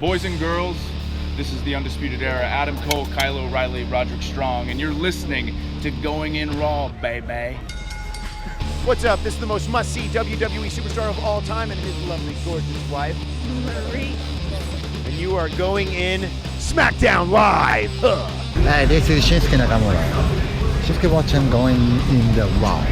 Boys and girls, this is the Undisputed Era. Adam Cole, Kyle O'Reilly, Roderick Strong, and you're listening to Going In Raw, baby. What's up? This is the most must-see WWE superstar of all time and his lovely, gorgeous wife, Marie. And you are going in Smackdown Live. Hi, this is Shinsuke Nakamura. Shinsuke watching Going In the Raw.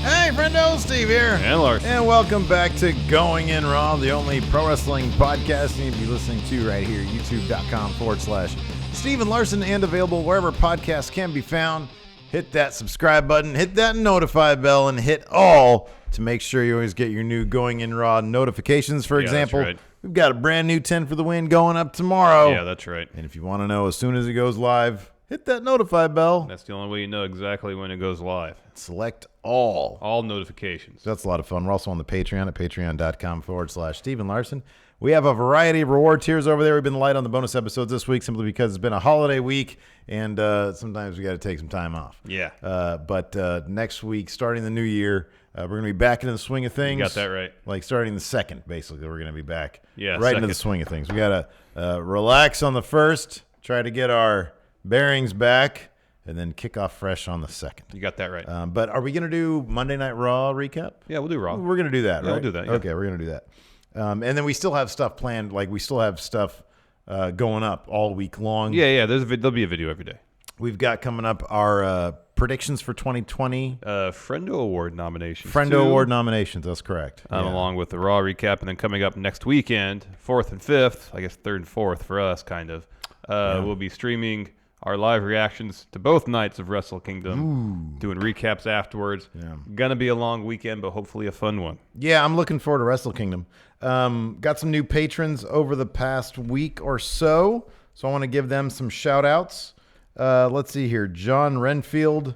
Hey, friendo, Steve here. And Larson. And welcome back to Going In Raw, the only pro wrestling podcast you need to be listening to right here, youtube.com/Steve and Larson, and available wherever podcasts can be found. Hit that subscribe button, hit that notify bell, and hit all to make sure you always get your new Going In Raw notifications. For example, that's right. We've got a brand new 10 for the win going up tomorrow. Yeah, that's right. And if you want to know as soon as it goes live, hit that notify bell. That's the only way you know exactly when it goes live. Select all. All notifications. So that's a lot of fun. We're also on the Patreon at patreon.com/Steve and Larson. We have a variety of reward tiers over there. We've been light on the bonus episodes this week simply because it's been a holiday week, and sometimes we got to take some time off. Yeah. But next week, starting the new year, we're going to be back into the swing of things. You got that right. Like starting the second, basically, we're going to be back. Yeah, right into the swing of things. We got to relax on the first, try to get our bearings back, and then kick off fresh on the second. You got that right. But are we going to do Monday Night Raw recap? Yeah, we'll do Raw. We're going to do that, right? We'll do that, yeah. Okay, we're going to do that. And then we still have stuff planned. Like, we still have stuff going up all week long. Yeah. There'll be a video every day. We've got coming up our predictions for 2020. Friendo Award nominations. Friendo Award nominations, that's correct. Along with the Raw recap. And then coming up next weekend, 4th and 5th, I guess 3rd and 4th for us, kind of, we'll be streaming our live reactions to both nights of Wrestle Kingdom, doing recaps afterwards. Yeah. Gonna be a long weekend, but hopefully a fun one. Yeah, I'm looking forward to Wrestle Kingdom. Got some new patrons over the past week or so I want to give them some shout-outs. Let's see here. John Renfield,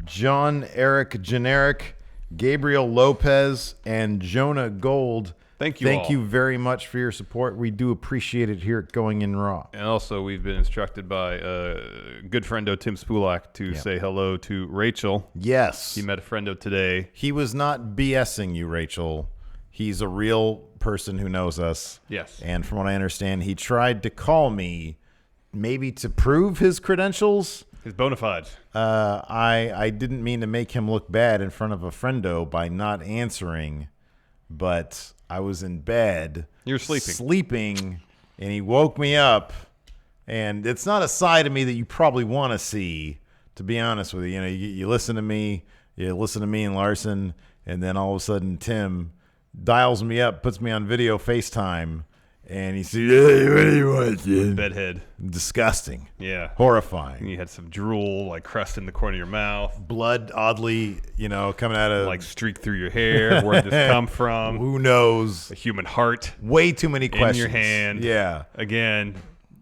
John Eric Generic, Gabriel Lopez, and Jonah Gold. Thank you Thank all. you very much for your support. We do appreciate it here at Going In Raw. And also, we've been instructed by good friendo Tim Spulak to say hello to Rachel. Yes. He met a friendo today. He was not BSing you, Rachel. He's a real person who knows us. Yes. And from what I understand, he tried to call me maybe to prove his credentials. His bona fides. I didn't mean to make him look bad in front of a friendo by not answering, but I was in bed. You were sleeping. Sleeping, and he woke me up. And it's not a side of me that you probably want to see, to be honest with you. You know, you listen to me and Larson, and then all of a sudden Tim dials me up, puts me on video FaceTime, and he said, "Hey, what do you want, dude?" Bedhead. Disgusting. Yeah. Horrifying. And you had some drool, like, crust in the corner of your mouth. Blood, oddly, coming out of... Like, streak through your hair. Where'd this come from? Who knows? A human heart. Way too many questions. In your hand. Yeah. Again,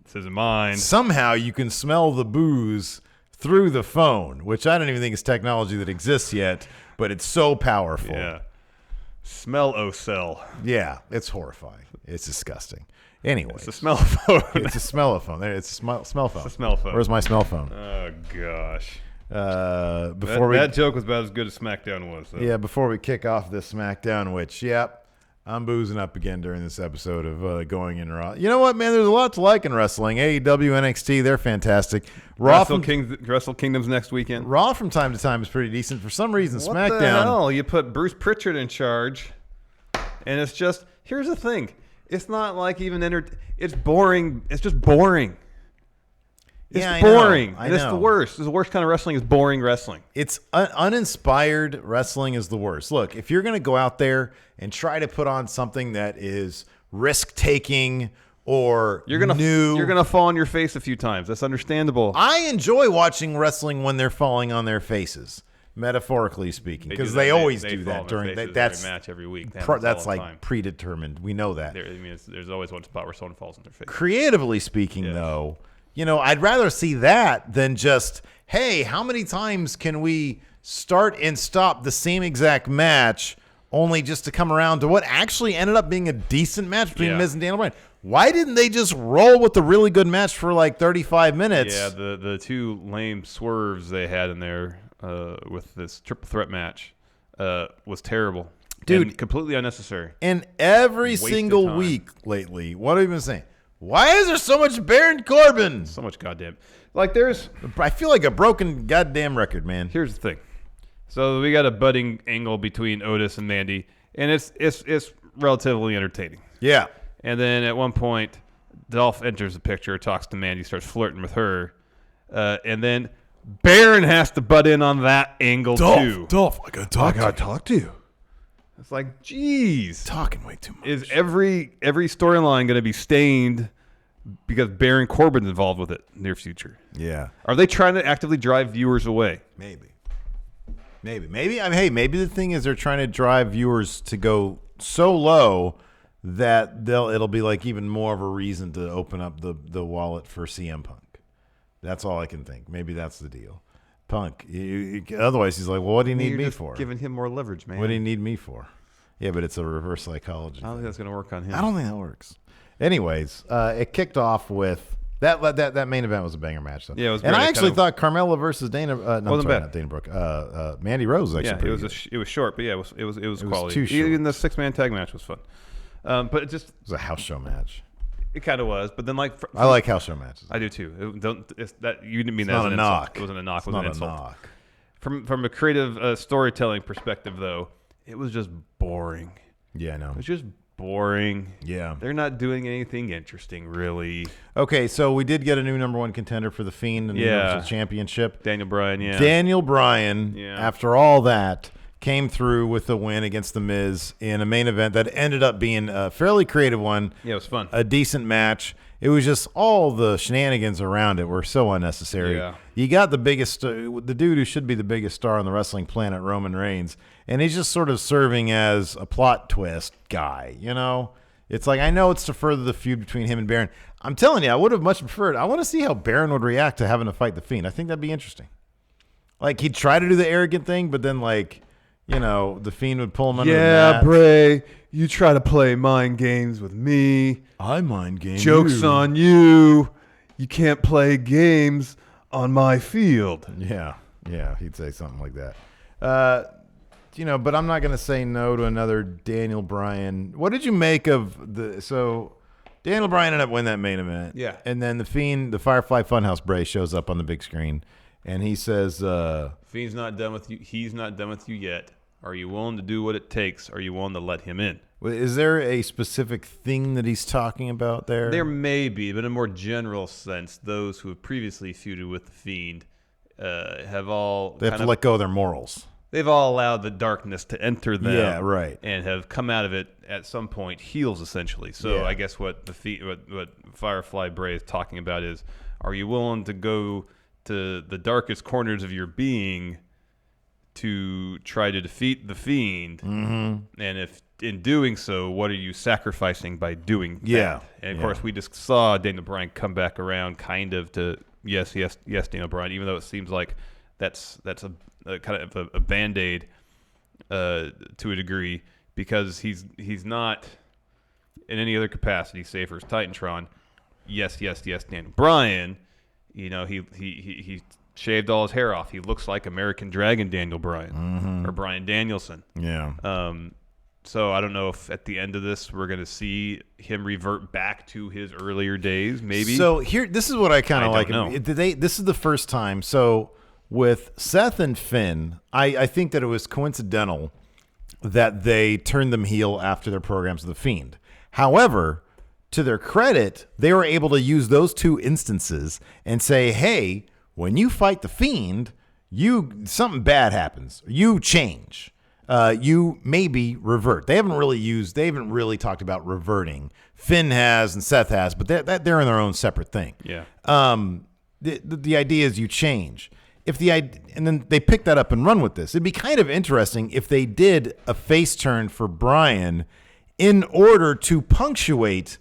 this isn't mine. Somehow you can smell the booze through the phone, which I don't even think is technology that exists yet, but it's so powerful. Yeah. Smell-o-cell. Yeah, it's horrifying. It's disgusting. Anyway. It's a smell phone. It's a smell phone. There, it's a smell phone. It's a smell phone. Where's my smell phone? Oh, gosh. That joke was about as good as SmackDown was, though. Yeah, before we kick off this SmackDown, which, I'm boozing up again during this episode of Going In Raw. You know what, man? There's a lot to like in wrestling. AEW, NXT, they're fantastic. Wrestle Kingdom's next weekend. Raw from time to time is pretty decent. For some reason, What SmackDown... the hell? You put Bruce Pritchard in charge, and it's just... Here's the thing. It's not like even... It's boring. It's just boring. It's boring. I and it's know. the worst. It's the worst kind of wrestling is boring wrestling. It's uninspired wrestling is the worst. Look, if you're going to go out there and try to put on something that is risk-taking or You're gonna fall on your face a few times. That's understandable. I enjoy watching wrestling when they're falling on their faces, metaphorically speaking, because they always do that during that's every match every week. That's like predetermined. We know that. There's always one spot where someone falls on their face. Creatively speaking, though, I'd rather see that than just, hey, how many times can we start and stop the same exact match only just to come around to what actually ended up being a decent match between Miz and Daniel Bryan? Why didn't they just roll with the really good match for like 35 minutes? Yeah, the two lame swerves they had in there with this triple threat match was terrible. Dude. And completely unnecessary. And every Waste of single time. week lately, what have you been saying? Why is there so much Baron Corbin? So much goddamn. Like there's. I feel like a broken goddamn record, man. Here's the thing. So we got a budding angle between Otis and Mandy, and it's relatively entertaining. Yeah. And then at one point, Dolph enters the picture, talks to Mandy, starts flirting with her, and then Baron has to butt in on that angle too. Dolph, I gotta talk to you. It's like, geez, Talking way too much. is every storyline going to be stained because Baron Corbin's involved with it in the near future? Yeah. Are they trying to actively drive viewers away? Maybe. I mean, hey, maybe the thing is they're trying to drive viewers to go so low that it'll be like even more of a reason to open up the wallet for CM Punk. That's all I can think. Maybe that's the deal. Punk. Otherwise, he's like, well, what do you need me for? Giving him more leverage, man. What do you need me for? Yeah, but it's a reverse psychology. I don't think that's going to work on him. I don't think that works. Anyways, it kicked off with that main event was a banger match. Though. Yeah, it was and great. I It actually kind thought Carmella versus Dana. Wasn't bad. Not Dana Brooke. Mandy Rose was actually pretty good. It was short, but yeah, it was quality. too short. Even the 6-man tag match was fun. But it was a house show match. It kind of was, but then like I like house show matches. I do too. You didn't mean It's that not as a an knock. insult. It wasn't a knock. It's It was not an a insult. knock. From a creative storytelling perspective, though, it was just boring. Yeah, I know. It was just boring. Yeah. They're not doing anything interesting, really. Okay, so we did get a new number one contender for the Fiend and the Universal Championship. Daniel Bryan, yeah. Daniel Bryan, Yeah. after all that, came through with the win against The Miz in a main event that ended up being a fairly creative one. Yeah, it was fun. A decent match. It was just all the shenanigans around it were so unnecessary. Yeah. You got the biggest, the dude who should be the biggest star on the wrestling planet, Roman Reigns, and he's just sort of serving as a plot twist guy, you know? It's like, I know it's to further the feud between him and Baron. I'm telling you, I would have much preferred, I want to see how Baron would react to having to fight The Fiend. I think that'd be interesting. Like, he'd try to do the arrogant thing, but then, like, you know, The Fiend would pull him under the mat. Bray, you try to play mind games with me. I mind game Joke's on you. You can't play games on my field. Yeah, he'd say something like that. You know, but I'm not going to say no to another Daniel Bryan. What did you make of so Daniel Bryan ended up winning that main event. Yeah. And then the Fiend, the Firefly Funhouse Bray shows up on the big screen and he says, Fiend's not done with you. He's not done with you yet. Are you willing to do what it takes? Are you willing to let him in? is there a specific thing that he's talking about there? There may be, but in a more general sense, those who have previously feuded with the Fiend have all They have to let go of their morals. They've all allowed the darkness to enter them. Yeah, right. And have come out of it at some point heels, essentially. So Yeah. I guess what what Firefly Bray is talking about is, are you willing to go to the darkest corners of your being to try to defeat the Fiend? Mm-hmm. And if in doing so, what are you sacrificing by doing that? Yeah. And of course, we just saw Daniel Bryan come back around kind of to yes, Daniel Bryan, even though it seems like that's a kind of a Band-Aid to a degree, because he's not in any other capacity, say for his Titantron. Yes, Daniel Bryan, you know, he shaved all his hair off. He looks like American Dragon Daniel Bryan or Bryan Danielson. Yeah. So I don't know if at the end of this we're going to see him revert back to his earlier days, maybe. So this is what I kind of like. know. This is the first time. So with Seth and Finn, I think that it was coincidental that they turned them heel after their programs of The Fiend. However, to their credit, they were able to use those two instances and say, hey, when you fight The Fiend, something bad happens. You change. You maybe revert. They haven't really talked about reverting. Finn has and Seth has, but they're in their own separate thing. Yeah. The idea is you change. And then they pick that up and run with this. It'd be kind of interesting if they did a face turn for Bryan in order to punctuate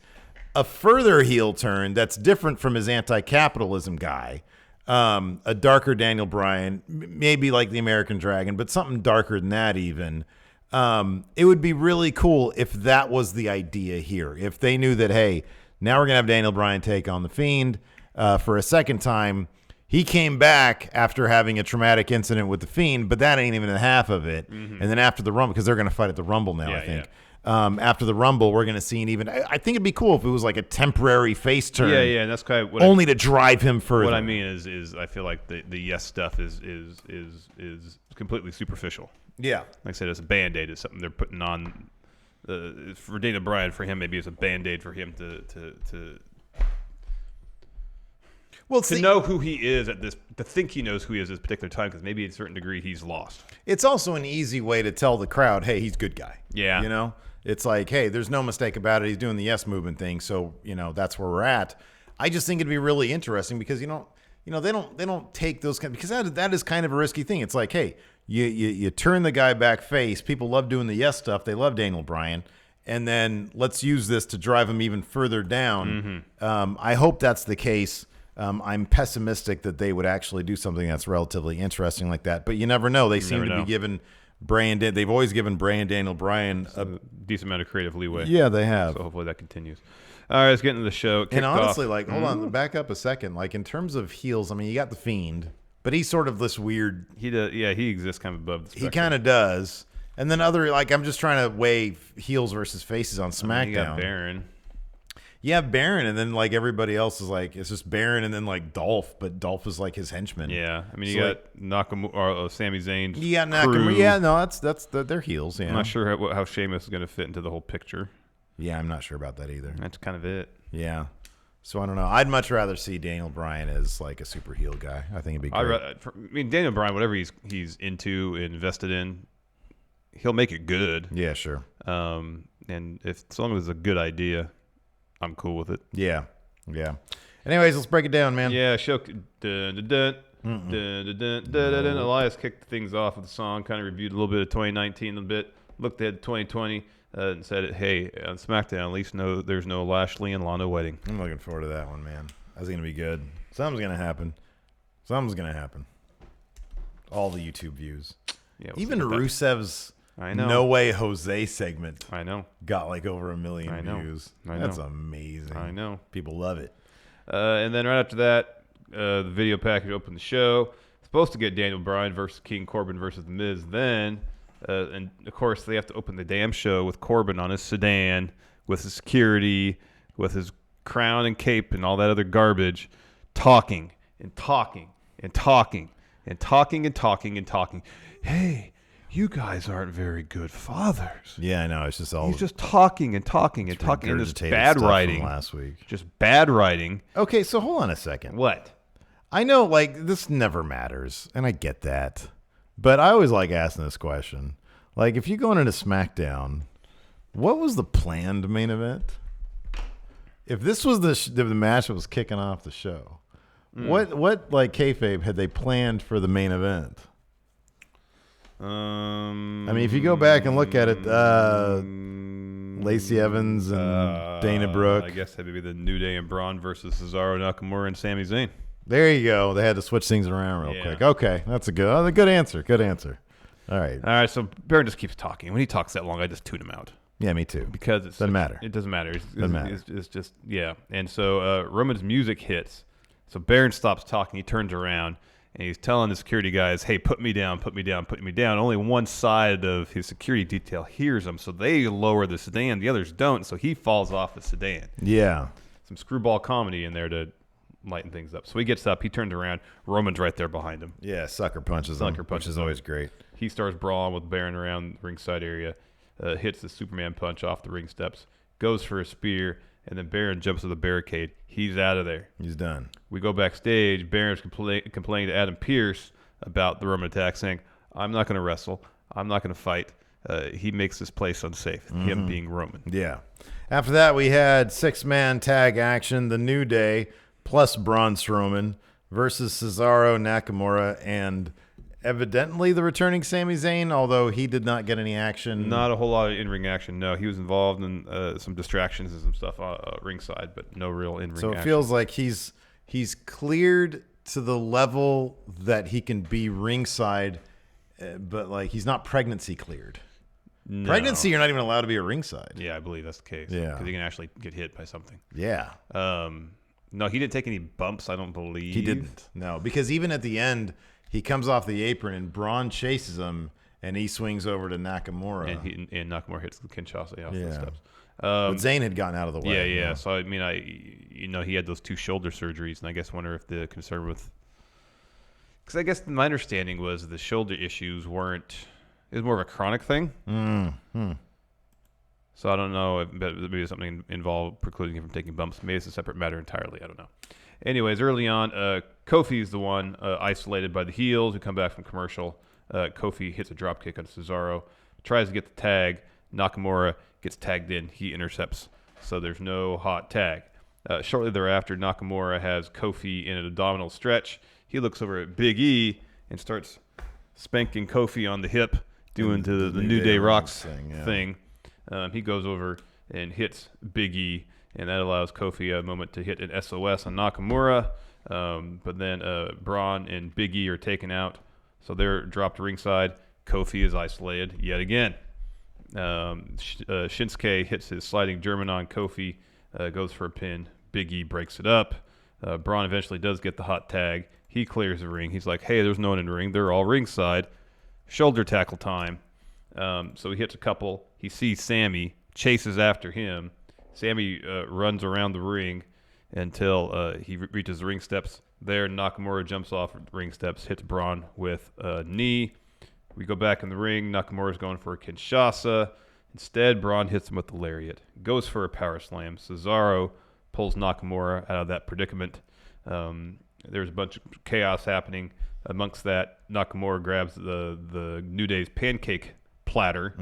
a further heel turn that's different from his anti-capitalism guy. A darker Daniel Bryan, maybe like the American Dragon, but something darker than that even. It would be really cool if that was the idea here. If they knew that, hey, now we're going to have Daniel Bryan take on The Fiend for a second time. He came back after having a traumatic incident with The Fiend, but that ain't even the half of it. And then after the Rumble, because they're going to fight at the Rumble now, I think. After the Rumble, we're going to see an even. I think it'd be cool if it was like a temporary face turn. Yeah, and that's kind of what only to drive him further. What I mean is I feel like the yes stuff is completely superficial. Yeah, like I said, it's a Band-Aid. It's something they're putting on for Daniel Bryan. For him, maybe it's a Band-Aid for him to know who he is to think he knows who he is at this particular time, because maybe at a certain degree he's lost. It's also an easy way to tell the crowd, hey, he's a good guy. Yeah. You know? It's like, hey, there's no mistake about it. He's doing the yes movement thing, so, that's where we're at. I just think it'd be really interesting because, they don't take those kind, because that is kind of a risky thing. It's like, hey, you turn the guy back face. People love doing the yes stuff. They love Daniel Bryan. And then let's use this to drive him even further down. I hope that's the case. I'm pessimistic that they would actually do something that's relatively interesting like that. But you never know. They seem to be giving they've always given Daniel Bryan a decent amount of creative leeway. Yeah, they have. So hopefully that continues. All right, let's get into the show. And honestly, hold on, back up a second. Like, in terms of heels, I mean, you got The Fiend, but he's sort of this weird. He does. Yeah, he exists kind of above the spectrum. He kind of does. And then I'm just trying to weigh heels versus faces on SmackDown. You got Baron. Yeah, Baron, and then everybody else is it's just Baron, and then Dolph, but Dolph is his henchman. Yeah, I mean you got Nakamura or Sami Zayn. Yeah, Nakamura. Yeah, no, that's they're heels. Yeah, I'm not sure how Sheamus is going to fit into the whole picture. Yeah, I'm not sure about that either. That's kind of it. Yeah, so I don't know. I'd much rather see Daniel Bryan as a super heel guy. I think it'd be great. I mean, Daniel Bryan, whatever he's into, invested in, he'll make it good. Yeah, sure. And as long as it's a good idea, I'm cool with it. Yeah. Anyways, let's break it down, man. Yeah, show. Elias kicked things off with the song, kind of reviewed a little bit of 2019, a little bit, looked ahead to 2020, and said, hey, on SmackDown, at least there's no Lashley and Lana wedding. I'm looking forward to that one, man. That's going to be good. Something's going to happen. All the YouTube views. Yeah, even Rusev's No Way Jose segment. I know. Got over 1 million views. I know. That's amazing. I know. People love it. And then right after that, the video package opened the show. Supposed to get Daniel Bryan versus King Corbin versus The Miz. Then, and of course, they have to open the damn show with Corbin on his sedan, with his security, with his crown and cape and all that other garbage, talking and talking and talking and talking and talking and talking. Hey, you guys aren't very good fathers. Yeah, I know. It's just all. He's just talking and talking and talking. And just bad writing. Last week. Just bad writing. Okay, so hold on a second. What? I know, this never matters, and I get that. But I always like asking this question. If you're going into SmackDown, what was the planned main event? If this was the match that was kicking off the show, what kayfabe had they planned for the main event? I mean, if you go back and look at it, Lacey Evans and Dana Brooke. I guess that would be the New Day and Braun versus Cesaro, Nakamura, and Sami Zayn. There you go. They had to switch things around real quick. Okay, that's a good answer. Good answer. All right. So Baron just keeps talking. When he talks that long, I just tune him out. Yeah, me too. Because it doesn't matter. It doesn't matter. It's just And so Roman's music hits. So Baron stops talking. He turns around. And he's telling the security guys, hey, put me down, put me down, put me down. Only one side of his security detail hears him, so they lower the sedan. The others don't, so he falls off the sedan. Yeah. Some screwball comedy in there to lighten things up. So he gets up, he turns around, Roman's right there behind him. Yeah, sucker punches him, which is always great. He starts brawling with Baron around the ringside area, hits the Superman punch off the ring steps, goes for a spear, and then Baron jumps to the barricade. He's out of there. He's done. We go backstage. Baron's complaining to Adam Pearce about the Roman attack, saying, I'm not going to wrestle. I'm not going to fight. He makes this place unsafe, him being Roman. Yeah. After that, we had 6-man tag action, The New Day plus Braun Strowman versus Cesaro, Nakamura, and evidently the returning Sami Zayn, although he did not get any action. Not a whole lot of in-ring action, no. He was involved in some distractions and some stuff ringside, but no real in-ring action. So it feels like he's cleared to the level that he can be ringside, but he's not pregnancy cleared. No. Pregnancy, you're not even allowed to be at ringside. Yeah, I believe that's the case. Yeah. Because he can actually get hit by something. Yeah. No, he didn't take any bumps, I don't believe. He didn't. No, because even at the end, he comes off the apron and Braun chases him, and he swings over to Nakamura. And Nakamura hits the Kinshasa off the Yeah. steps. But Zayn had gotten out of the way. Yeah. you know. So I mean, he had those 2 shoulder surgeries, and I guess wonder if the concern with, because I guess my understanding was the shoulder issues weren't. It was more of a chronic thing. Mm-hmm. So I don't know if maybe something involved precluding him from taking bumps. Maybe it's a separate matter entirely. I don't know. Anyways, early on, Kofi's the one isolated by the heels who come back from commercial. Kofi hits a dropkick on Cesaro, tries to get the tag. Nakamura gets tagged in. He intercepts. So there's no hot tag. Shortly thereafter, Nakamura has Kofi in an abdominal stretch. He looks over at Big E and starts spanking Kofi on the hip, doing the New Day Rocks thing. He goes over and hits Big E, and that allows Kofi a moment to hit an SOS on Nakamura. But then Braun and Big E are taken out, so they're dropped ringside. Kofi is isolated yet again. Shinsuke hits his sliding German on Kofi, goes for a pin. Big E breaks it up. Braun eventually does get the hot tag. He clears the ring. He's like, hey, there's no one in the ring. They're all ringside. Shoulder tackle time. So he hits a couple. He sees Sammy, chases after him. Sammy runs around the ring until he reaches the ring steps. There, Nakamura jumps off the ring steps, hits Braun with a knee. We go back in the ring. Nakamura's going for a Kinshasa. Instead, Braun hits him with the lariat. Goes for a power slam. Cesaro pulls Nakamura out of that predicament. There's a bunch of chaos happening. Amongst that, Nakamura grabs the New Day's pancake platter,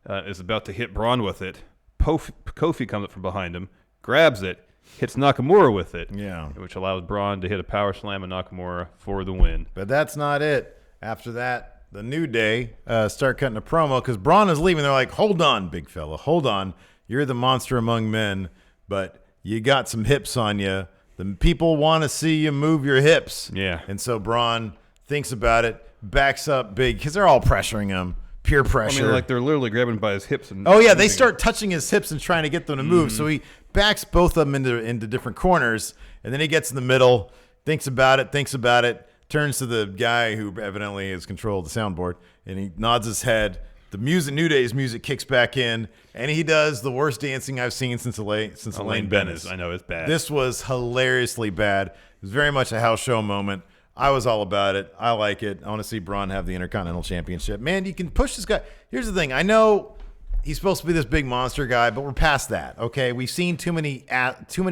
is about to hit Braun with it. Kofi comes up from behind him, grabs it, hits Nakamura with it, which allows Braun to hit a power slam on Nakamura for the win. But that's not it. After that, the New Day start cutting a promo because Braun is leaving. They're like, hold on, big fella, hold on. You're the monster among men, but you got some hips on you. The people want to see you move your hips. Yeah. And so Braun thinks about it, backs up big because they're all pressuring him. Peer pressure. I mean, like they're literally grabbing him by his hips. And they start touching his hips and trying to get them to move. So he backs both of them into different corners, and then he gets in the middle, thinks about it, turns to the guy who evidently has control of the soundboard, and he nods his head. The music, New Day's music, kicks back in, and he does the worst dancing I've seen since Elaine Bennett. I know, it's bad. This was hilariously bad. It was very much a house show moment. I was all about it. I like it. I want to see Braun have the Intercontinental Championship. Man, you can push this guy. Here's the thing. I know he's supposed to be this big monster guy, but we're past that, okay? We've seen too many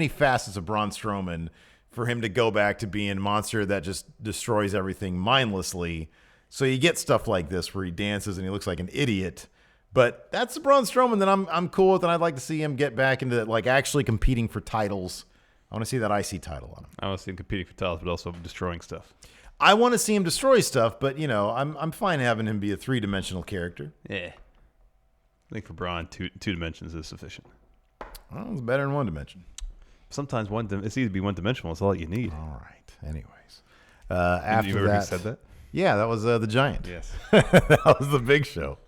facets of Braun Strowman for him to go back to being a monster that just destroys everything mindlessly. So you get stuff like this where he dances and he looks like an idiot. But that's the Braun Strowman that I'm cool with, and I'd like to see him get back into like actually competing for titles. I want to see that IC title on him. I want to see him competing for titles, but also destroying stuff. I want to see him destroy stuff, but I'm fine having him be a 3-dimensional character. Yeah. I think for Braun, two dimensions is sufficient. Well, it's better in 1 dimension. Sometimes it's easy to be 1-dimensional. It's all you need. All right. Anyways, after you that, said that? Yeah, that was the Giant. Yes, that was the Big Show.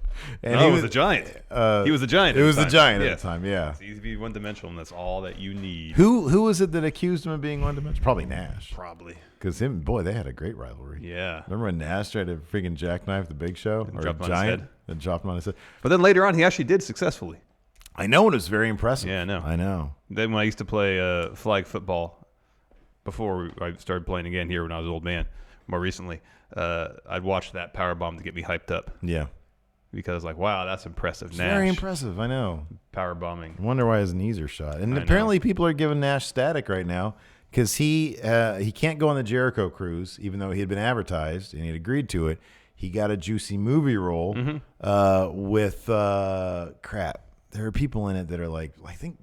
And he was the Giant. He was the Giant. It was the Giant at the time. Yeah, it's easy to be 1-dimensional, and that's all that you need. Who was it that accused him of being 1-dimensional? Probably Nash. Probably. Because they had a great rivalry. Yeah. Remember when Nash tried to freaking jackknife the Big Show and or dropped Giant and dropped him on his head? But then later on, he actually did successfully. I know, it was very impressive. Yeah, I know. Then when I used to play flag football before I started playing again here when I was an old man, more recently, I'd watch that powerbomb to get me hyped up. Yeah. Because wow, that's impressive. It's Nash. very impressive, I know. Power bombing. I wonder why his knees are shot. And apparently people are giving Nash static right now because he can't go on the Jericho cruise, even though he had been advertised and he had agreed to it. He got a juicy movie role with crap. There are people in it that are like, I think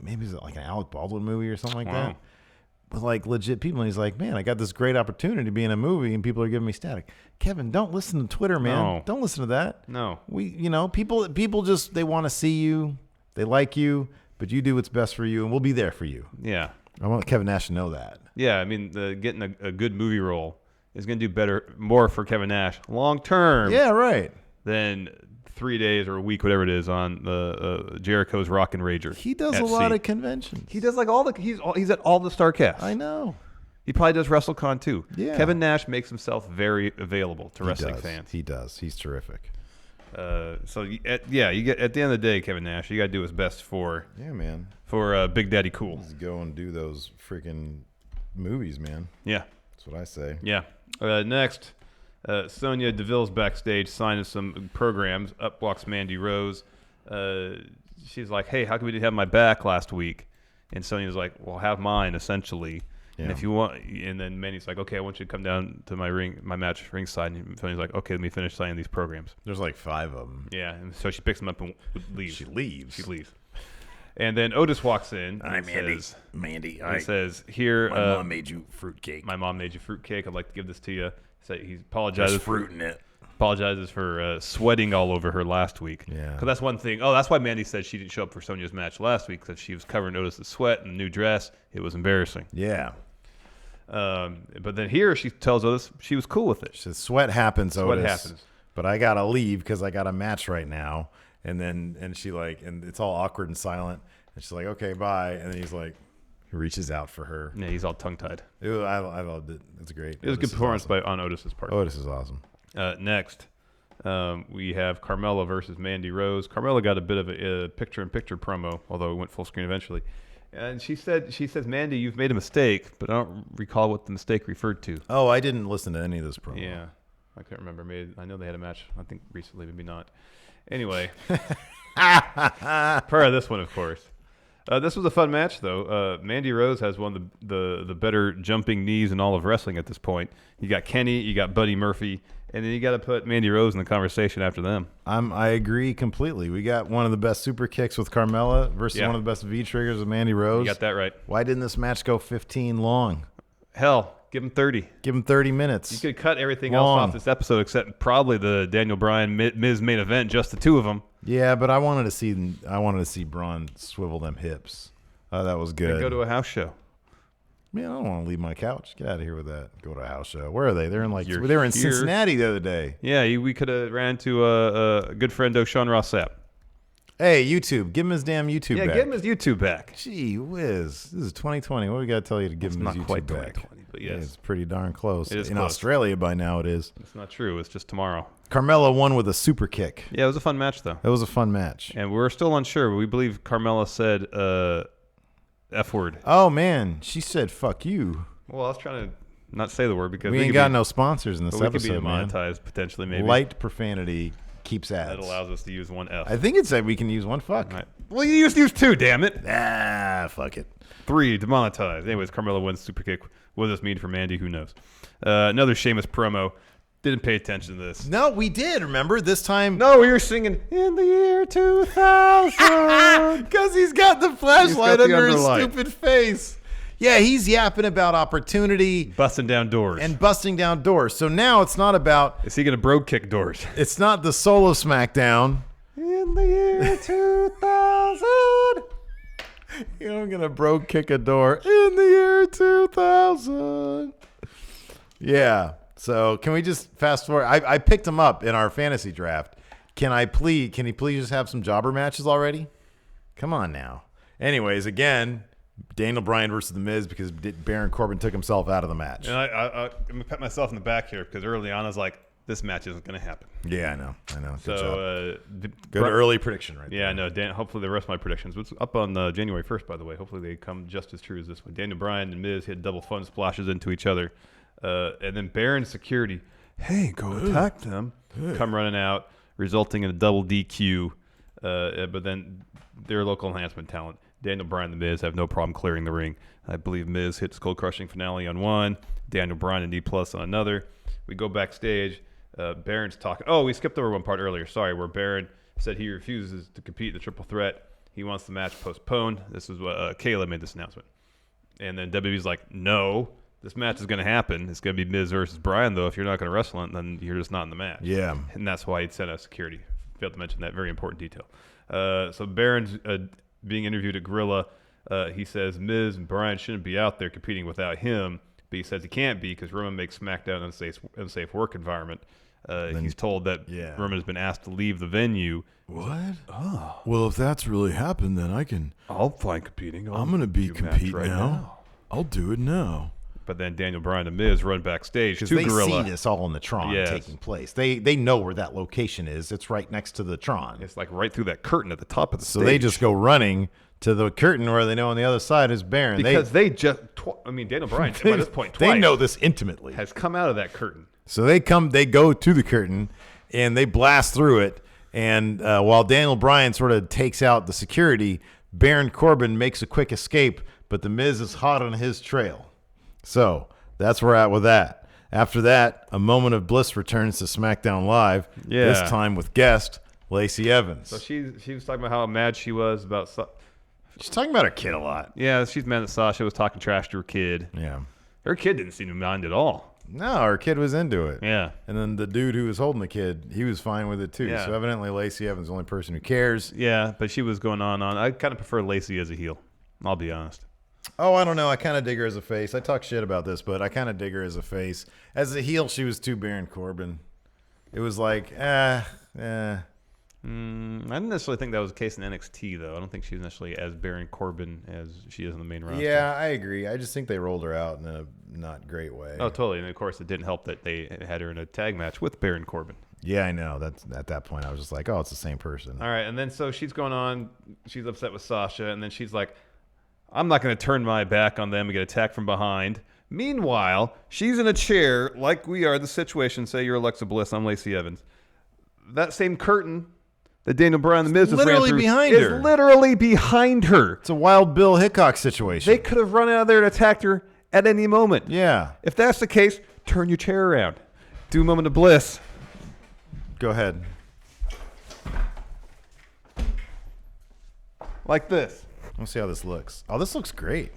maybe it's like an Alec Baldwin movie or something like that. With like legit people, and he's like, man, I got this great opportunity to be in a movie, and people are giving me static. Kevin, don't listen to Twitter, man. No. Don't listen to that. No, people just they want to see you, they like you, but you do what's best for you, and we'll be there for you. Yeah, I want Kevin Nash to know that. Yeah, I mean, getting a good movie role is going to do more for Kevin Nash long term. Yeah, right. Than 3 days or a week, whatever it is, on the Jericho's Rockin' Rager. He does a lot of conventions. He does like he's at all the StarCasts. I know. He probably does WrestleCon too. Yeah. Kevin Nash makes himself very available to wrestling fans. He does. He's terrific. You get at the end of the day, Kevin Nash, you got to do his best for Big Daddy Cool. Just go and do those freaking movies, man. Yeah, that's what I say. Yeah. Next, Sonya Deville's backstage signing some programs. Up walks Mandy Rose. She's like, "Hey, how come we didn't have my back last week?" And Sonya's like, "Well, have mine, essentially." Yeah. And if you want, and then Mandy's like, "Okay, I want you to come down to my match ringside." And Sonya's like, "Okay, let me finish signing these programs." There's like 5 of them. Yeah, and so she picks them up and leaves. She leaves. And then Otis walks in. Hi, Mandy. He says, "Here, my mom made you fruitcake. My mom made you fruitcake. I'd like to give this to you." So he apologizes. There's fruit in it. Apologizes for sweating all over her last week. Yeah. Because that's one thing. Oh, that's why Mandy said she didn't show up for Sonya's match last week, because she was covering Otis' sweat in the new dress. It was embarrassing. Yeah. But then here she tells Otis she was cool with it. She says, "Sweat happens, Otis. Sweat happens. But I gotta leave because I got a match right now." And she and it's all awkward and silent. And she's like, "Okay, bye." And then he's like, he reaches out for her. Yeah, he's all tongue-tied. I loved it. It's great. It was a good performance on Otis's part. Otis is awesome. Next, we have Carmella versus Mandy Rose. Carmella got a bit of a picture-in-picture promo, although it went full screen eventually. And she says, "Mandy, you've made a mistake," but I don't recall what the mistake referred to. Oh, I didn't listen to any of this promo. Yeah, I can't remember. Maybe I know they had a match, I think recently, maybe not. Anyway, prior to this one, of course. This was a fun match, though. Mandy Rose has one of the better jumping knees in all of wrestling at this point. You got Kenny, you got Buddy Murphy, and then you got to put Mandy Rose in the conversation after them. I agree completely. We got one of the best super kicks with Carmella versus one of the best V triggers with Mandy Rose. You got that right. Why didn't this match go 15 long? Hell, give him 30. Give him 30 minutes. You could cut everything else off this episode except probably the Daniel Bryan Miz main event, just the two of them. Yeah, but I wanted to see Braun swivel them hips. That was good. And go to a house show. Man, I don't want to leave my couch. Get out of here with that. Go to a house show. Where are they? They were in Cincinnati the other day. Yeah, we could have ran to a good friend, O'Shawn Ross Sapp. Hey, YouTube, give him his damn YouTube back. Yeah, give him his YouTube back. Gee whiz. This is 2020. What do we got to tell you to give him his YouTube quite back? 2020, but yes. Yeah, it's pretty darn close. It is in close. Australia by now it is. It's not true. It's just tomorrow. Carmella won with a super kick. Yeah, it was a fun match, though. It was a fun match. And we're still unsure, but we believe Carmella said F word. Oh, man. She said, "Fuck you." Well, I was trying to not say the word because we ain't got no sponsors in this episode, we could be demonetized, potentially, maybe. Light profanity keeps ads. That allows us to use one F. I think it said we can use one fuck. Right. Well, you use two, damn it. Fuck it. 3, demonetized. Anyways, Carmella wins super kick. What does this mean for Mandy? Who knows? Another Sheamus promo. Didn't pay attention to this. No, we did. Remember this time? No, we were singing "In the Year 2000" because he's got the flashlight under his stupid face. Yeah, he's yapping about opportunity, busting down doors, So now it's not about. Is he gonna bro kick doors? It's not the solo SmackDown. In the year 2000, I'm gonna bro kick a door in the year 2000. Yeah. So can we just fast forward? I picked him up in our fantasy draft. Can he please just have some jobber matches already? Come on now. Anyways, again, Daniel Bryan versus The Miz because Baron Corbin took himself out of the match. And I'm going to pat myself in the back here because early on I was like, this match isn't going to happen. Yeah, I know. Good job. Good early prediction right there. Yeah, I know. Hopefully the rest of my predictions. It's up on January 1st, by the way. Hopefully they come just as true as this one. Daniel Bryan and Miz hit double fun splashes into each other. And then Baron's security, hey, go attack them, come running out, resulting in a double DQ. But then their local enhancement talent, Daniel Bryan and The Miz, have no problem clearing the ring. I believe Miz hits skull-crushing finale on one, Daniel Bryan and D+ on another. We go backstage. Baron's talking. Oh, we skipped over one part earlier. Sorry, where Baron said he refuses to compete in the triple threat. He wants the match postponed. This is what Kayla made this announcement. And then WWE's like, no. This match is going to happen. It's going to be Miz versus Bryan, though. If you're not going to wrestle it, then you're just not in the match. Yeah. And that's why he sent out security. Failed to mention that very important detail. So Baron's being interviewed at Gorilla. He says Miz and Bryan shouldn't be out there competing without him, but he says he can't be because Roman makes SmackDown an unsafe work environment. He's told that Roman has been asked to leave the venue. What? Oh. Well, if that's really happened, then I'll find competing. I'm going to be competing right now. I'll do it now. But then Daniel Bryan and Miz run backstage to they Gorilla. see this all in the Tron taking place. They know where that location is. It's right next to the Tron. It's like right through that curtain at the top of the stage. So they just go running to the curtain where they know on the other side is Baron. Because Daniel Bryan, by this point, twice, they know this intimately. Has come out of that curtain. So they go to the curtain, and they blast through it. And while Daniel Bryan sort of takes out the security, Baron Corbin makes a quick escape, but the Miz is hot on his trail. So that's where we're at with that. After that, a moment of bliss returns to SmackDown Live, this time with guest Lacey Evans. So she was talking about how mad she was about... She's talking about her kid a lot. Yeah, she's mad that Sasha was talking trash to her kid. Yeah. Her kid didn't seem to mind at all. No, her kid was into it. Yeah. And then the dude who was holding the kid, he was fine with it too. Yeah. So evidently Lacey Evans is the only person who cares. Yeah, but she was going on. I kind of prefer Lacey as a heel. I'll be honest. Oh, I don't know. I kind of dig her as a face. I talk shit about this, but I kind of dig her as a face. As a heel, she was too Baron Corbin. It was like, I didn't necessarily think that was the case in NXT, though. I don't think she was necessarily as Baron Corbin as she is in the main roster. Yeah, I agree. I just think they rolled her out in a not great way. Oh, totally. And, of course, it didn't help that they had her in a tag match with Baron Corbin. Yeah, I know. That's at that point, I was just like, oh, it's the same person. All right, and then so she's going on. She's upset with Sasha, and then she's like, I'm not going to turn my back on them and get attacked from behind. Meanwhile, she's in a chair like we are. The situation, say you're Alexa Bliss, I'm Lacey Evans. That same curtain that Daniel Bryan and the Miz just ran through is literally behind her. It's a Wild Bill Hickok situation. They could have run out of there and attacked her at any moment. Yeah. If that's the case, turn your chair around. Do a moment of bliss. Go ahead. Like this. Let's see how this looks. Oh, this looks great.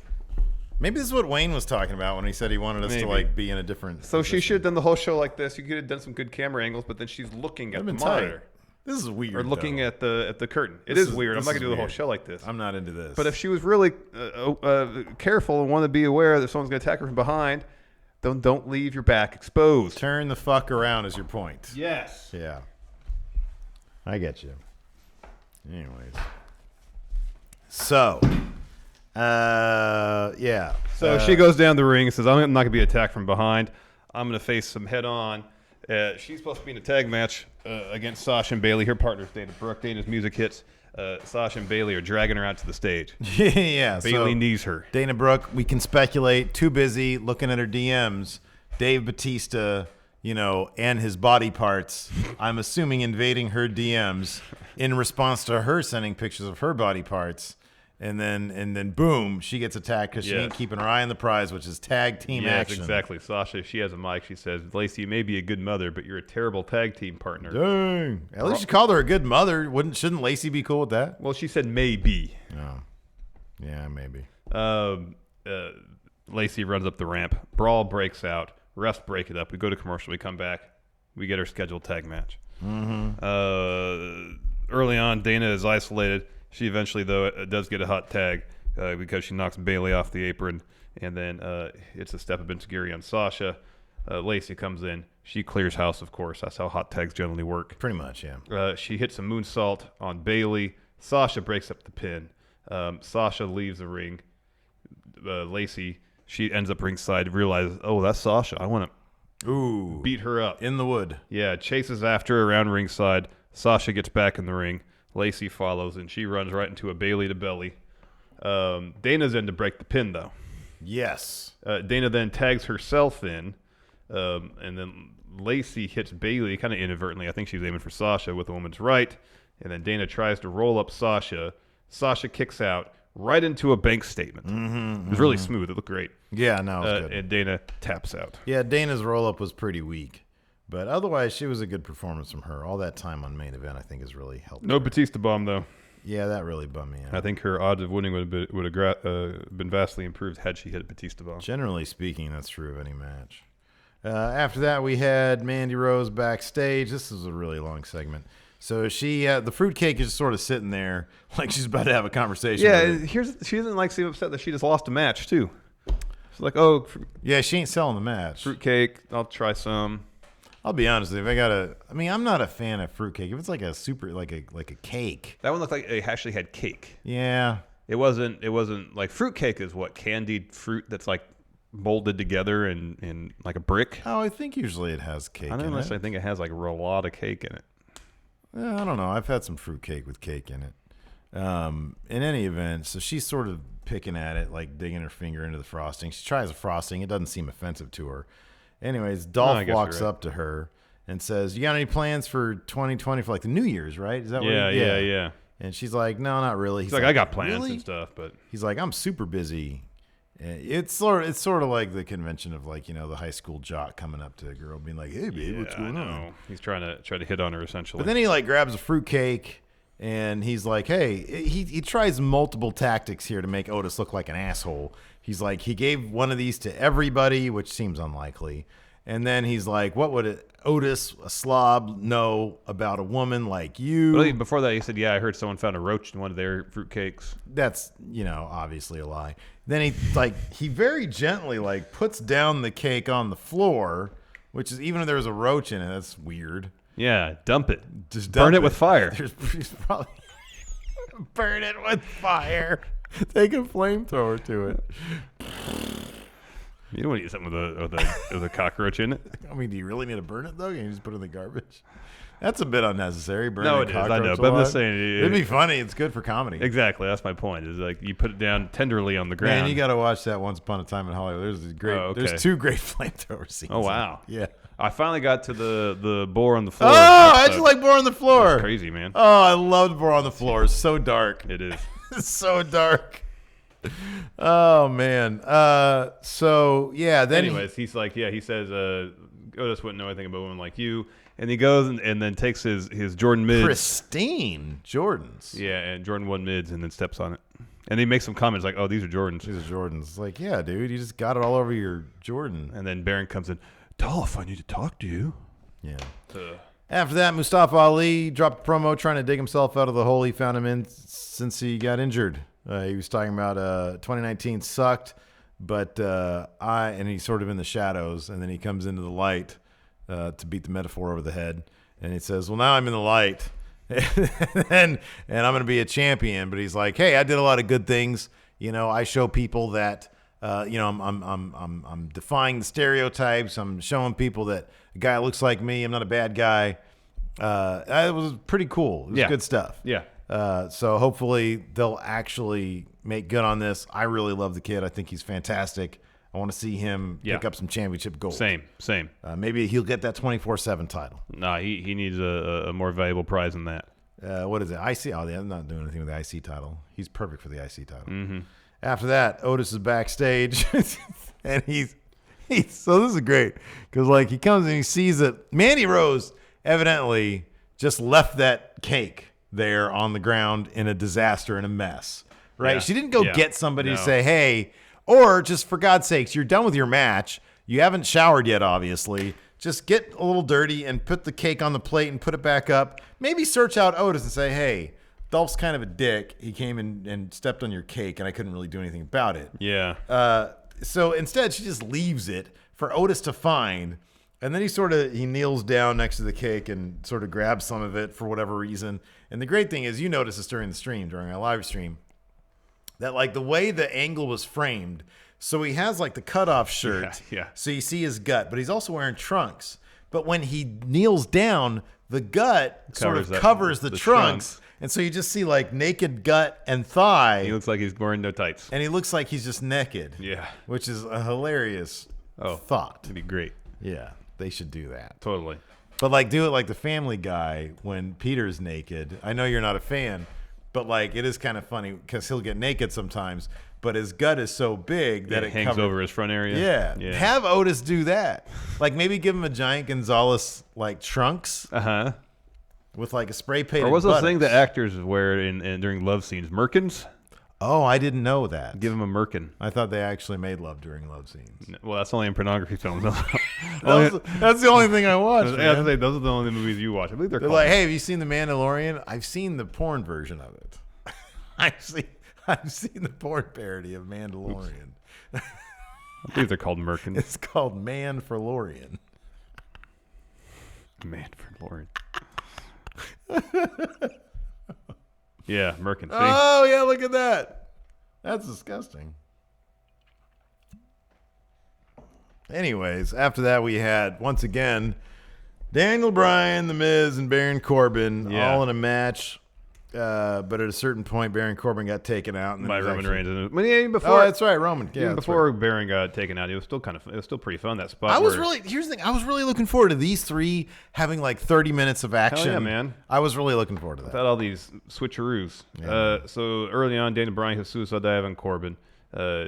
Maybe this is what Wayne was talking about when he said he wanted us to like be in a different So position. she should have done the whole show like this. You could have done some good camera angles, but then she's looking at the monitor. This is weird. Or looking at the curtain. It is weird. I'm not going to do the whole show like this. I'm not into this. But if she was really careful and wanted to be aware that someone's going to attack her from behind, don't leave your back exposed. Turn the fuck around is your point. Yes. Yeah. I get you. Anyways. So, yeah. So she goes down the ring and says, I'm not going to be attacked from behind. I'm going to face some head-on. She's supposed to be in a tag match against Sasha and Bayley. Her partner's Dana Brooke. Dana's music hits. Sasha and Bayley are dragging her out to the stage. Yeah. Bayley knees her. Dana Brooke, we can speculate. Too busy looking at her DMs. Dave Bautista, and his body parts, I'm assuming invading her DMs in response to her sending pictures of her body parts. And then boom, she gets attacked because she ain't keeping her eye on the prize, which is tag team action. Exactly. Sasha, if she has a mic, she says, Lacey, you may be a good mother, but you're a terrible tag team partner. Dang. At least you called her a good mother. Shouldn't Lacey be cool with that? Well, she said maybe. Oh. Yeah, maybe. Lacey runs up the ramp. Brawl breaks out. Refs break it up. We go to commercial. We come back. We get our scheduled tag match. Mm-hmm. Early on, Dana is isolated. She eventually, though, does get a hot tag because she knocks Bayley off the apron, and then it's a step of Enziguri on Sasha. Lacey comes in. She clears house, of course. That's how hot tags generally work. Pretty much, yeah. She hits a moonsault on Bayley. Sasha breaks up the pin. Sasha leaves the ring. Lacey, she ends up ringside, realizes, oh, that's Sasha. I want to beat her up. In the wood. Yeah, chases after her around ringside. Sasha gets back in the ring. Lacey follows, and she runs right into a Bayley to belly. Dana's in to break the pin, though. Yes. Dana then tags herself in, and then Lacey hits Bayley kind of inadvertently. I think she was aiming for Sasha with a woman's right, and then Dana tries to roll up Sasha. Sasha kicks out right into a bank statement. It was really smooth. It looked great. Yeah, no, it was good. And Dana taps out. Yeah, Dana's roll-up was pretty weak. But otherwise, she was a good performance from her. All that time on main event, I think, has really helped. No Batista bomb, though. Yeah, that really bummed me out. I think her odds of winning would have been vastly improved had she hit a Batista bomb. Generally speaking, that's true of any match. After that, we had Mandy Rose backstage. This is a really long segment. So she, the fruitcake is just sort of sitting there like she's about to have a conversation. Yeah, she doesn't like seem upset that she just lost a match, too. She's like, oh. Yeah, she ain't selling the match. Fruitcake, I'll try some. I'll be honest with you. I'm not a fan of fruitcake. If it's like a super, like a cake. That one looked like it actually had cake. Yeah. It wasn't like fruitcake is what? Candied fruit that's like molded together in like a brick? Oh, I think usually it has cake in it. I think it has like a lot of cake in it. I don't know. I've had some fruitcake with cake in it. In any event, so she's sort of picking at it, like digging her finger into the frosting. She tries the frosting. It doesn't seem offensive to her. Anyways, Dolph walks up to her and says, "You got any plans for 2020 for like the New Year's, right?" Is that what? Yeah. And she's like, "No, not really." He's like, "I got plans really? and stuff, but..." He's like, "I'm super busy." It's sort of like the convention of like, the high school jock coming up to a girl being like, "Hey, babe, what's going on?" He's trying to hit on her essentially. But then he like grabs a fruitcake and he's like, "Hey," he tries multiple tactics here to make Otis look like an asshole. He's like, he gave one of these to everybody, which seems unlikely. And then he's like, "What would Otis, a slob, know about a woman like you?" But before that, he said, "Yeah, I heard someone found a roach in one of their fruitcakes." That's, obviously a lie. Then he very gently like puts down the cake on the floor, which is, even if there's a roach in it, that's weird. Yeah, dump it. Just burn it with fire. There's probably burn it with fire. Take a flamethrower to it. You don't want to eat something with a cockroach in it. I mean, do you really need to burn it though? Can you just put it in the garbage? That's a bit unnecessary. No, it is. I know, but I'm just saying it'd be funny. It's good for comedy. Exactly. That's my point. Is like you put it down tenderly on the ground. Man, you got to watch that Once Upon a Time in Hollywood. There's two great flamethrower scenes. Oh wow. Yeah. I finally got to the boar on the floor. Oh, I just like boar on the floor. That's crazy, man. Oh, I loved boar on the floor. It's so dark. It is. It's so dark. Oh man. So yeah. Then anyways, he's like, he says, Otis wouldn't know anything about women like you, and he goes and then takes his Jordan mids, pristine Jordans. Yeah, and Jordan 1 mids, and then steps on it, and he makes some comments like, "Oh, these are Jordans." These are Jordans. It's like, yeah, dude, you just got it all over your Jordan. And then Baron comes in. "Dolph, I need to talk to you." Yeah. After that, Mustafa Ali dropped a promo trying to dig himself out of the hole he found him in since he got injured. He was talking about 2019 sucked, but and he's sort of in the shadows, and then he comes into the light to beat the metaphor over the head, and he says, "Well, now I'm in the light, and I'm going to be a champion." But he's like, "Hey, I did a lot of good things. I show people that." I'm defying the stereotypes. I'm showing people that a guy looks like me. I'm not a bad guy. It was pretty cool. It was good stuff. Yeah. So hopefully they'll actually make good on this. I really love the kid. I think he's fantastic. I want to see him pick up some championship gold. Same. Maybe he'll get that 24/7 title. Nah, he needs a more valuable prize than that. What is it? IC? Oh, I'm not doing anything with the IC title. He's perfect for the IC title. Mm-hmm. After that, Otis is backstage, and he's so this is great because like he comes and he sees that Mandy Rose evidently just left that cake there on the ground in a disaster and a mess, right? Yeah. She didn't go get somebody to say, "Hey," or just for God's sakes, you're done with your match. You haven't showered yet, obviously. Just get a little dirty and put the cake on the plate and put it back up. Maybe search out Otis and say, "Hey, Dolph's kind of a dick. He came in and stepped on your cake, and I couldn't really do anything about it." Yeah. So instead, she just leaves it for Otis to find, and then he kneels down next to the cake and sort of grabs some of it for whatever reason. And the great thing is, you notice this during our live stream, that like the way the angle was framed. So he has like the cutoff shirt, so you see his gut, but he's also wearing trunks. But when he kneels down, the gut covers the trunks. And so you just see like naked gut and thigh. He looks like he's wearing no tights. And he looks like he's just naked. Yeah. Which is a hilarious thought. It'd be great. Yeah, they should do that. Totally. But like do it like the Family Guy when Peter's naked. I know you're not a fan, but like it is kind of funny because he'll get naked sometimes, but his gut is so big that it hangs over his front area. Yeah. Have Otis do that. Like maybe give him a giant Gonzalez like trunks. Uh-huh. With like a spray painted. Or what's those thing that actors wear in during love scenes? Merkins? Oh, I didn't know that. Give him a merkin. I thought they actually made love during love scenes. Well, that's only in pornography films. That's the only thing I watched. Those are the only movies you watch. I believe they're like, "Hey, have you seen The Mandalorian?" I've seen the porn version of it. I've seen the porn parody of Mandalorian. I believe they're called merkins. It's called Man for Lorian. Manfred Lauren. Yeah, Merkin. Oh, yeah, look at that. That's disgusting. Anyways, after that we had, once again, Daniel Bryan, The Miz, and Baron Corbin all in a match. But at a certain point, Baron Corbin got taken out. And by Roman Reigns. Oh, that's right, Roman. Yeah, even before Baron got taken out, it was still pretty fun, that spot. Here's the thing. I was really looking forward to these three having like 30 minutes of action. Hell yeah, man. I was really looking forward to that. Without all these switcheroos. Yeah. So early on, Daniel Bryan hits suicide dive on Corbin.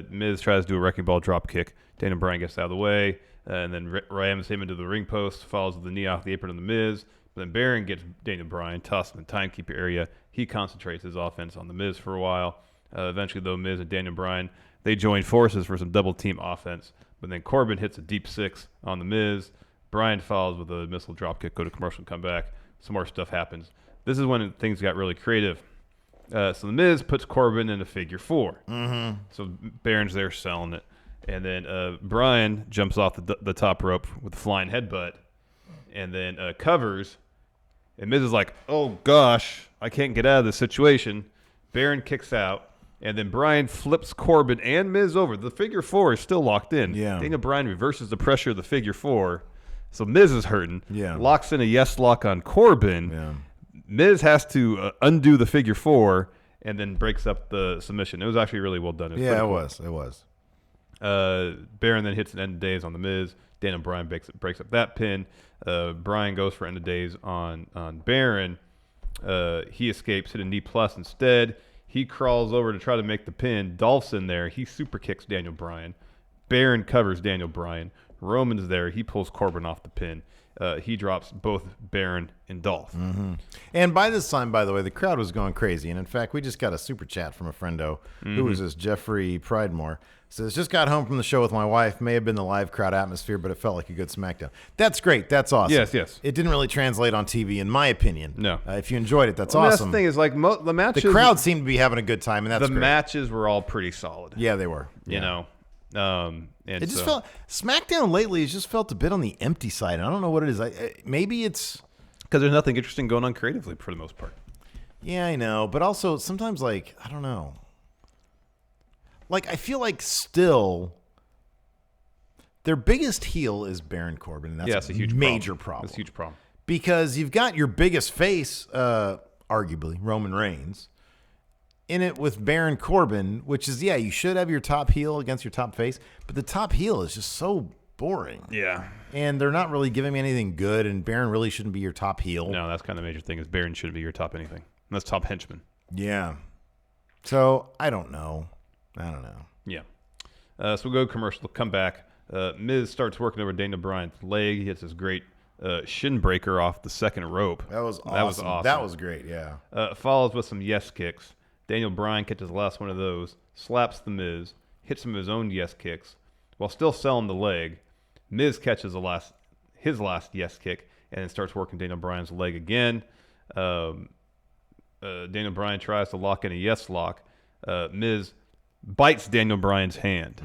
Miz tries to do a wrecking ball drop kick. Daniel Bryan gets out of the way, and then rams him into the ring post, follows with the knee off the apron of the Miz. But then Baron gets Daniel Bryan, tosses him in the timekeeper area. He concentrates his offense on the Miz for a while. Eventually, though, Miz and Daniel Bryan, they join forces for some double-team offense. But then Corbin hits a deep six on the Miz. Bryan follows with a missile dropkick, go to commercial and come back. Some more stuff happens. This is when things got really creative. So the Miz puts Corbin in a figure four. Mm-hmm. So Baron's there selling it. And then Bryan jumps off the top rope with a flying headbutt and then covers. And Miz is like, oh, gosh, I can't get out of this situation. Baron kicks out. And then Bryan flips Corbin and Miz over. The figure four is still locked in. Yeah. Daniel Bryan reverses the pressure of the figure four. So Miz is hurting. Yeah. Locks in a yes lock on Corbin. Yeah. Miz has to undo the figure four and then breaks up the submission. It was actually really well done. It was. Baron then hits an end of days on the Miz. Daniel Bryan breaks up that pin. Bryan goes for end of days on Baron. He escapes, hit a knee plus instead. He crawls over to try to make the pin. Dolph's in there. He super kicks Daniel Bryan. Baron covers Daniel Bryan. Roman's there. He pulls Corbin off the pin. He drops both Baron and Dolph. Mm-hmm. And by this time, by the way, the crowd was going crazy. And in fact, we just got a super chat from a friendo. Who was this? Jeffrey Pridemore. Says, just got home from the show with my wife. May have been the live crowd atmosphere, but it felt like a good SmackDown. That's great. That's awesome. Yes. It didn't really translate on TV, in my opinion. No. If you enjoyed it, that's awesome. awesome. That's the thing is, like, the matches. The crowd seemed to be having a good time, and that's the great. matches were all pretty solid. Yeah, they were. You know. And it just felt SmackDown lately has just felt a bit on the empty side. I don't know what it is. Maybe it's because there's nothing interesting going on creatively for the most part. Yeah, I know, but also sometimes, like, I don't know. Like, I feel like still their biggest heel is Baron Corbin, and that's a huge major problem. That's a huge problem because you've got your biggest face, arguably Roman Reigns, in it with Baron Corbin, which is, you should have your top heel against your top face, but the top heel is just so boring. Yeah. And they're not really giving me anything good, and Baron really shouldn't be your top heel. No, that's kind of the major thing is Baron shouldn't be your top anything. And that's top henchman. Yeah. So, I don't know. Yeah. So we'll go commercial, come back. Miz starts working over Daniel Bryan's leg. He hits his great shin breaker off the second rope. That was awesome. That was great, yeah. Follows with some yes kicks. Daniel Bryan catches the last one of those, slaps the Miz, hits him with his own yes kicks, while still selling the leg. Miz catches his last yes kick and then starts working Daniel Bryan's leg again. Daniel Bryan tries to lock in a yes lock. Miz bites Daniel Bryan's hand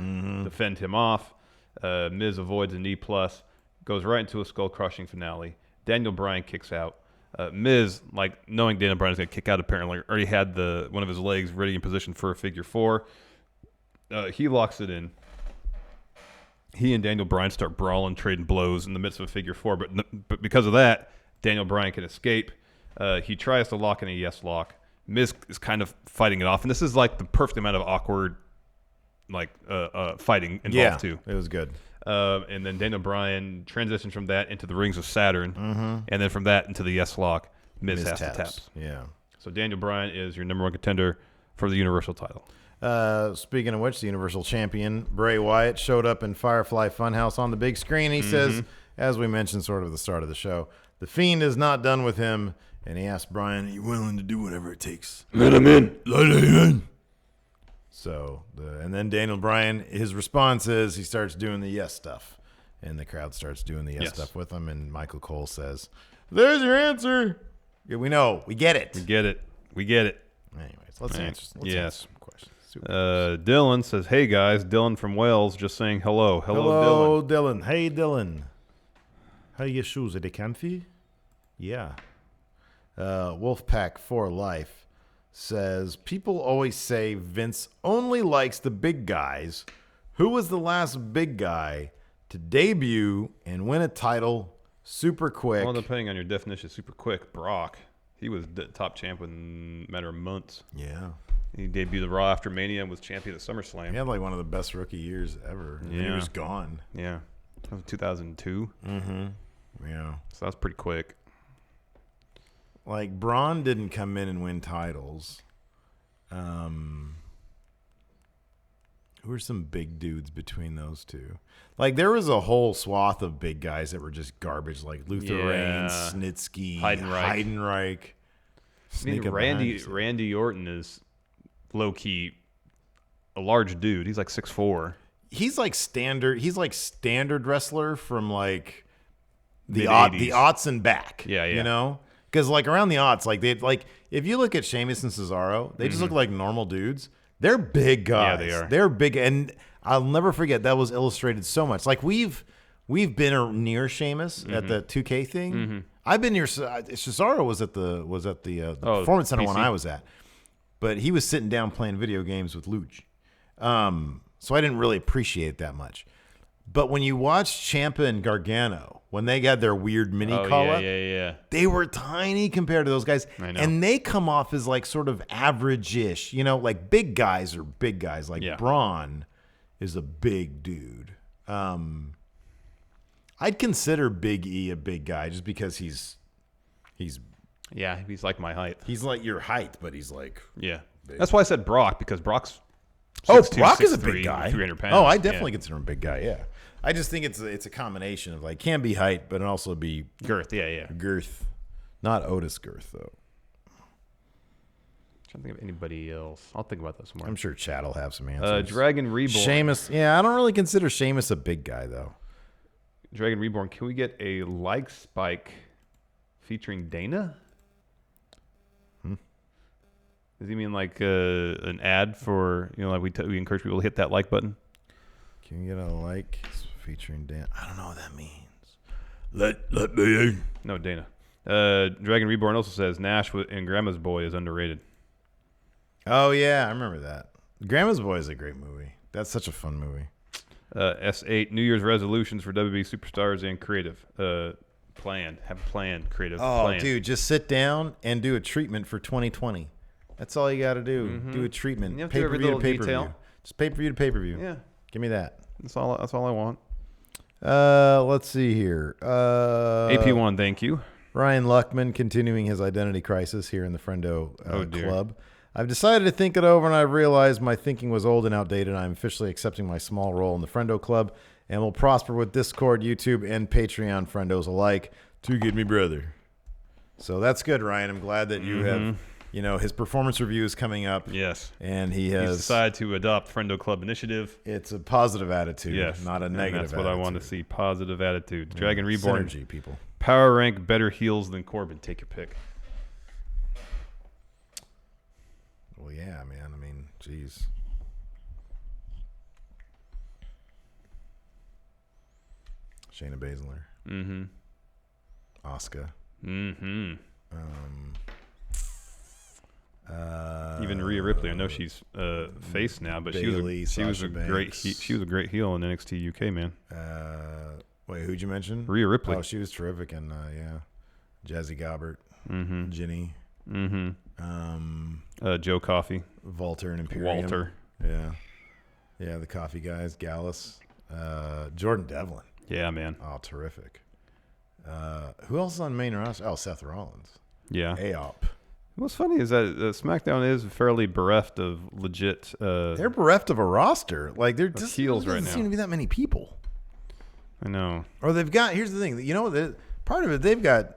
to fend him off. Miz avoids a knee plus, goes right into a skull-crushing finale. Daniel Bryan kicks out. Miz, like knowing Daniel Bryan is going to kick out, apparently already had one of his legs ready in position for a figure four. He locks it in. He and Daniel Bryan start brawling, trading blows in the midst of a figure four, but because of that, Daniel Bryan can escape. He tries to lock in a yes lock. Miz is kind of fighting it off, and this is like the perfect amount of awkward, fighting involved too. It was good. And then Daniel Bryan transitions from that into the rings of Saturn, and then from that into the yes lock. Miz has to tap. Yeah. So Daniel Bryan is your number one contender for the Universal title. Speaking of which, the Universal Champion Bray Wyatt showed up in Firefly Funhouse on the big screen. He says, as we mentioned sort of at the start of the show, the Fiend is not done with him, and he asked Bryan, "Are you willing to do whatever it takes? Let him in. Let him in." So, and then Daniel Bryan, his response is he starts doing the yes stuff, and the crowd starts doing the yes stuff with him, and Michael Cole says, "There's your answer." Yeah, we know. We get it. We get it. Anyways, let's answer some questions. Dylan says, "Hey guys, Dylan from Wales, just saying hello. Hello, Dylan. Hey, Dylan. How are your shoes? Are they comfy? Yeah. Wolfpack for Life says, people always say Vince only likes the big guys. Who was the last big guy to debut and win a title super quick? Well, depending on your definition, super quick. Brock. He was the top champ in a matter of months. Yeah. He debuted the Raw after Mania and was champion at SummerSlam. He had like one of the best rookie years ever. And he was gone. Yeah. That was 2002. Mm-hmm. Yeah. So that's pretty quick. Like, Braun didn't come in and win titles. Who are some big dudes between those two? Like, there was a whole swath of big guys that were just garbage, like Luther Reigns, Snitsky, Heidenreich. I mean, Randy Orton is low-key a large dude. He's like 6'4". He's like standard wrestler from like the Mid-80s. aughts and back. Yeah. You know? Because like around the aughts, like if you look at Sheamus and Cesaro, they just look like normal dudes. They're big guys. Yeah, they are. They're big, and I'll never forget that was illustrated so much. Like we've been near Sheamus at the 2K thing. I've been near Cesaro was at the Performance Center PC. when I was at, but he was sitting down playing video games with Luge. So I didn't really appreciate it that much. But when you watch Ciampa and Gargano, when they got their weird mini call-up, they were tiny compared to those guys. I know. And they come off as like sort of average-ish. You know, like big guys are big guys. Like Braun is a big dude. I'd consider Big E a big guy just because he's like my height. He's like your height, but he's like big. Big. That's why I said Brock, because Brock's 6'2", Brock is a big guy. 300 pounds. Oh, I definitely consider him a big guy. Yeah, I just think it's a combination of like can be height, but it also be girth. Yeah. Girth, not Otis girth though. Trying to think of anybody else. I'll think about this more. I'm sure Chad will have some answers. Dragon Reborn. Sheamus. Yeah, I don't really consider Sheamus a big guy though. Dragon Reborn. Can we get a like spike featuring Dana? Does he mean like an ad for, like we encourage people to hit that like button? Can you get a like featuring Dan? I don't know what that means. Let me. No, Dana. Dragon Reborn also says Nash and Grandma's Boy is underrated. Oh yeah, I remember that. Grandma's Boy is a great movie. That's such a fun movie. S8 New Year's resolutions for WWE superstars and creative. Have a plan, creative. Oh, dude, just sit down and do a treatment for 2020. That's all you got to do. Mm-hmm. Do a treatment. You have to do every Pay-per-view to little pay-per-view. detail. Just pay-per-view to pay-per-view. Yeah. Give me that. That's all I want. Let's see here. AP1, thank you. Ryan Luckman continuing his identity crisis here in the Friendo dear. Club. I've decided to think it over, and I've realized my thinking was old and outdated. I'm officially accepting my small role in the Friendo Club and will prosper with Discord, YouTube, and Patreon friendos alike. To get me, brother. So that's good, Ryan. I'm glad that you have... his performance review is coming up. Yes. And he's decided to adopt Friendo Club initiative. It's a positive attitude, yes, not a negative that's what attitude. I want to see, positive attitude. Dragon Reborn. Synergy, people. Power rank better heels than Corbin. Take your pick. Well, yeah, man. I mean, geez. Shayna Baszler. Mm-hmm. Asuka. Mm-hmm. Even Rhea Ripley. I know she's face now, but Bayley, she was a great heel in NXT UK, man. Wait, who'd you mention? Rhea Ripley. Oh, she was terrific, and Jazzy Gobbert, Ginny, Joe Coffey, Walter and Imperium. Walter. Yeah, the Coffee guys, Gallus, Jordan Devlin. Yeah, man. Oh, terrific. Who else is on main roster? Oh, Seth Rollins. Yeah. AOP. What's funny is that SmackDown is fairly bereft of legit. They're bereft of a roster. Like they're just heels right now. Doesn't seem to be that many people. I know. Or they've got. Here's the thing. Part of it. They've got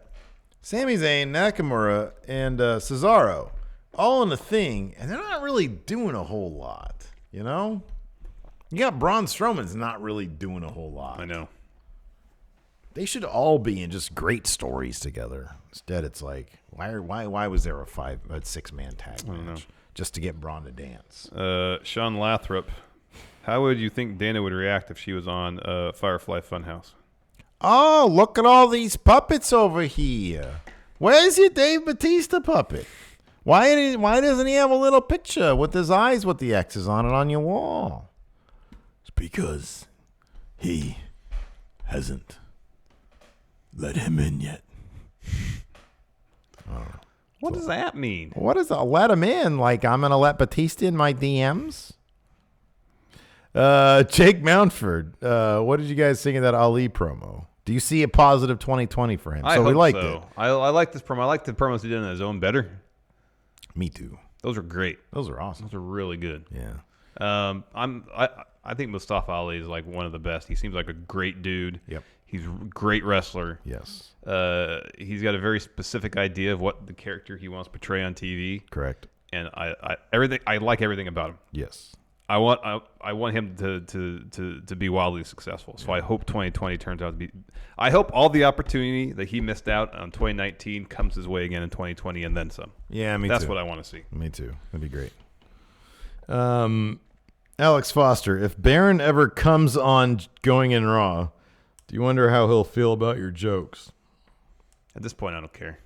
Sami Zayn, Nakamura, and Cesaro all in the thing, and they're not really doing a whole lot. You know. You got Braun Strowman's not really doing a whole lot. I know. They should all be in just great stories together. Instead, it's like, why was there a 6-man tag match just to get Braun to dance? Sean Lathrop, how would you think Dana would react if she was on Firefly Funhouse? Oh, look at all these puppets over here. Where's your Dave Bautista puppet? Why doesn't he have a little picture with his eyes with the X's on it on your wall? It's because he hasn't let him in yet. What does that mean? What is that? Let him in? Like I'm going to let Batista in my DMs? Jake Mountford, what did you guys think of that Ali promo? Do you see a positive 2020 for him? I hope we liked so. it. I like this promo. I like the promos he did in his own better. Me too. Those are great. Those are awesome. Those are really good. Yeah. I think Mustafa Ali is like one of the best. He seems like a great dude. Yep. He's a great wrestler. Yes. He's got a very specific idea of what the character he wants to portray on TV. Correct. And I like everything about him. Yes. I want him to be wildly successful. So I hope 2020 turns out to be. I hope all the opportunity that he missed out on 2019 comes his way again in 2020 and then some. Yeah, me That's too. what I want to see. Me too. That'd be great. Alex Foster, if Baron ever comes on Going in Raw, do you wonder how he'll feel about your jokes? At this point, I don't care.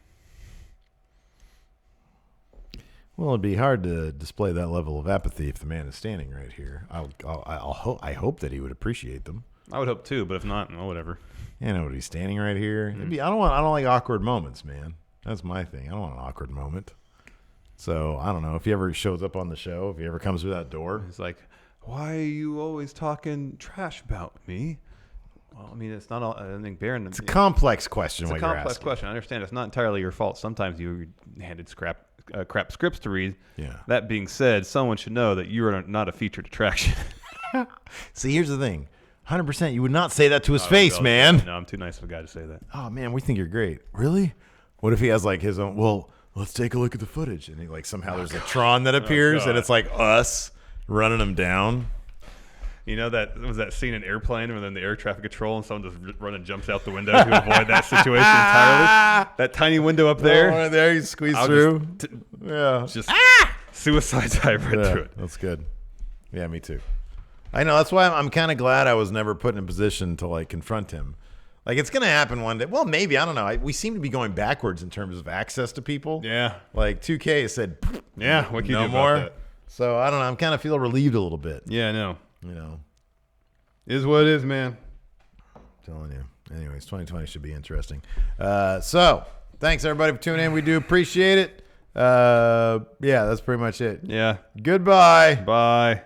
Well, it'd be hard to display that level of apathy if the man is standing right here. I hope that he would appreciate them. I would hope too, but if not, no, whatever. You know, he's standing right here. It'd be, I don't like awkward moments, man. That's my thing. I don't want an awkward moment. So I don't know if he ever shows up on the show, if he ever comes through that door. He's like, "Why are you always talking trash about me?" Well, I mean, it's not all. I think Baron. It's a complex question. It's a complex question. I understand. It's not entirely your fault. Sometimes you handed crap scripts to read. Yeah. That being said, someone should know that you are not a featured attraction. See, here's the thing. 100%. You would not say that to his face, man. No, I'm too nice of a guy to say that. Oh, man, we think you're great. Really? What if he has like his own? Well, let's take a look at the footage, and he like somehow there's a Tron that appears, and it's like us running him down. You know that scene in Airplane where then the air traffic control and someone just jumps out the window to avoid that situation entirely? That tiny window up there. Oh, right there, you squeeze through. Just suicide dive right through it. That's good. Yeah, me too. I know. That's why I'm kind of glad I was never put in a position to like confront him. Like it's gonna happen one day. Well, maybe, I don't know. We seem to be going backwards in terms of access to people. Yeah. Like 2K said. Yeah. What can you no do more. about that? So I don't know. I'm kind of feel relieved a little bit. Yeah, I know. You know, is what it is, man. I'm telling you. Anyways, 2020 should be interesting. So thanks everybody for tuning in. We do appreciate it. Yeah, that's pretty much it. Yeah. Goodbye. Bye.